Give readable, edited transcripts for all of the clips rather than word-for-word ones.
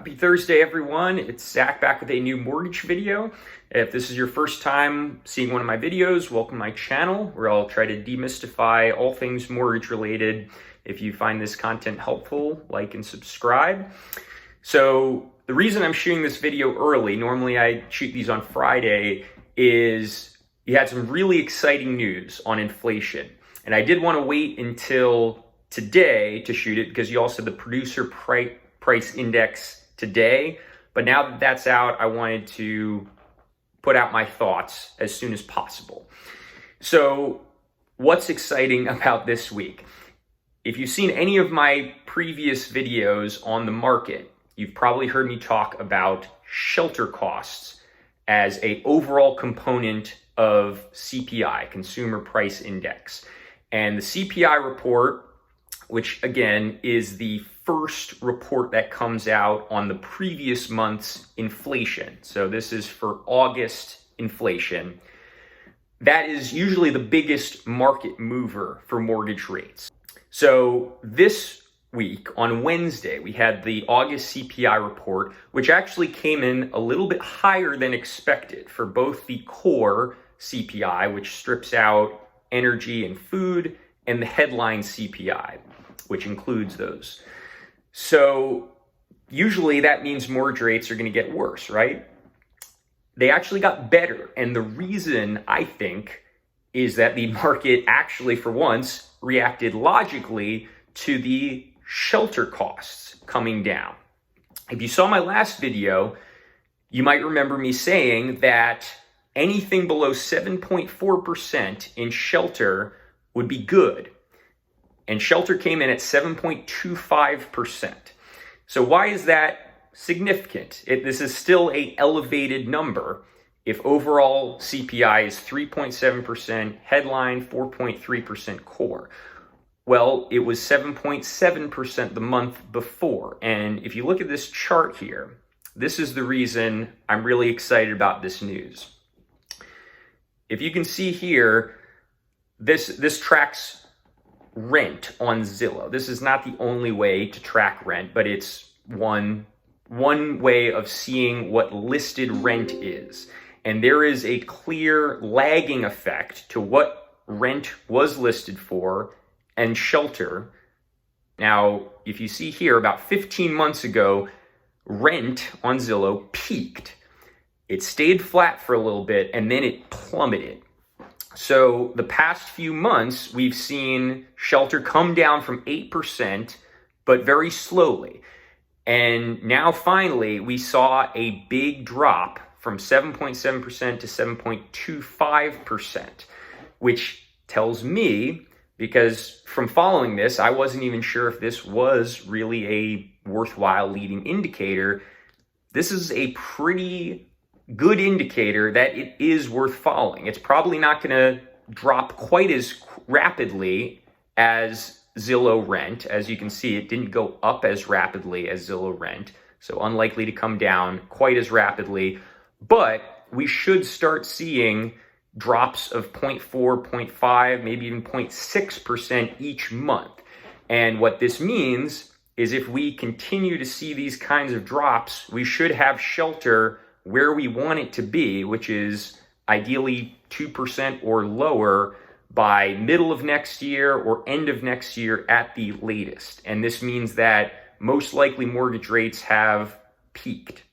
Happy Thursday, everyone. It's Zach back with a new mortgage video. If this is your first time seeing one of my videos, welcome to my channel where I'll try to demystify all things mortgage related. If you find this content helpful, like and subscribe. So the reason I'm shooting this video early, normally I shoot these on Friday, is you had some really exciting news on inflation. And I did want to wait until today to shoot it because you also had the producer price index today. But now that that's out, I wanted to put out my thoughts as soon as possible. So what's exciting about this week? If you've seen any of my previous videos on the market, you've probably heard me talk about shelter costs as an overall component of CPI, Consumer Price Index. And the CPI report, which again is the first report that comes out on the previous month's inflation. So this is for August inflation. That is usually the biggest market mover for mortgage rates. So this week on Wednesday, we had the August CPI report, which actually came in a little bit higher than expected for both the core CPI, which strips out energy and food, and the headline CPI, which includes those. So usually that means mortgage rates are going to get worse, right? They actually got better. And the reason, I think, is that the market actually, for once, reacted logically to the shelter costs coming down. If you saw my last video, you might remember me saying that anything below 7.4% in shelter would be good. And shelter came in at 7.25%. So why is that significant? This is still an elevated number if overall CPI is 3.7%, headline 4.3% core. Well, it was 7.7% the month before. And if you look at this chart here, this is the reason I'm really excited about this news. If you can see here, this tracks rent on Zillow. This is not the only way to track rent, but it's one way of seeing what listed rent is. And there is a clear lagging effect to what rent was listed for and shelter. Now, if you see here, about 15 months ago, rent on Zillow peaked. It stayed flat for a little bit and then it plummeted. So the past few months, we've seen shelter come down from 8%, but very slowly. And now finally, we saw a big drop from 7.7% to 7.25%, which tells me, because from following this, I wasn't even sure if this was really a worthwhile leading indicator. This is a pretty good indicator that it is worth following. It's probably not going to drop quite as rapidly as Zillow rent. As you can see, it didn't go up as rapidly as Zillow rent, so unlikely to come down quite as rapidly. But we should start seeing drops of 0.4, 0.5, maybe even 0.6% each month. And what this means is if we continue to see these kinds of drops, we should have shelter where we want it to be, which is ideally 2% or lower by middle of next year or end of next year at the latest. And this means that most likely mortgage rates have peaked.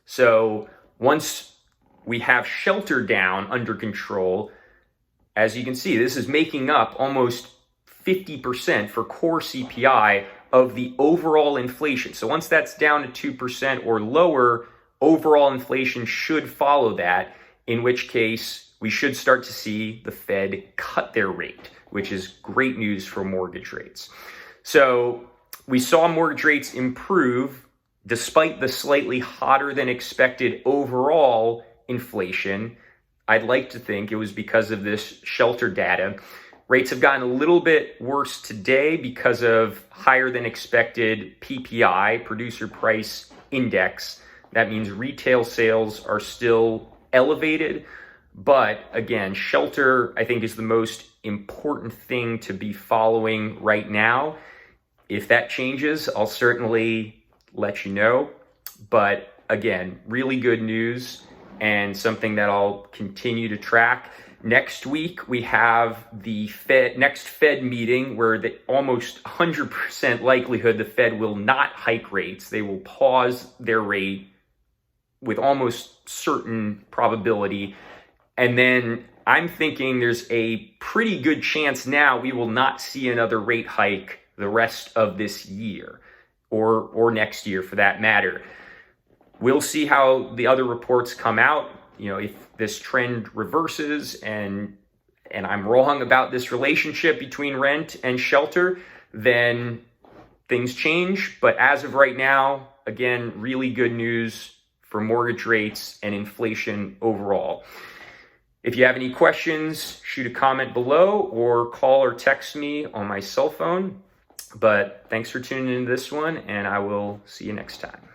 So once we have shelter down under control, as you can see, this is making up almost 50% for core CPI of the overall inflation. So once that's down to 2% or lower, overall inflation should follow that, in which case we should start to see the Fed cut their rate, which is great news for mortgage rates. So we saw mortgage rates improve despite the slightly hotter than expected overall inflation. I'd like to think it was because of this shelter data. Rates have gotten a little bit worse today because of higher than expected PPI, Producer Price Index. That means retail sales are still elevated. But again, shelter, I think, is the most important thing to be following right now. If that changes, I'll certainly let you know. But again, really good news and something that I'll continue to track. Next week, we have the next Fed meeting where the almost 100% likelihood the Fed will not hike rates. They will pause their rate with almost certain probability. And then I'm thinking there's a pretty good chance now we will not see another rate hike the rest of this year or next year for that matter. We'll see how the other reports come out. If this trend reverses and I'm wrong about this relationship between rent and shelter, then things change. But as of right now, again, really good news for mortgage rates and inflation overall. If you have any questions, shoot a comment below or call or text me on my cell phone. But thanks for tuning into this one, and I will see you next time.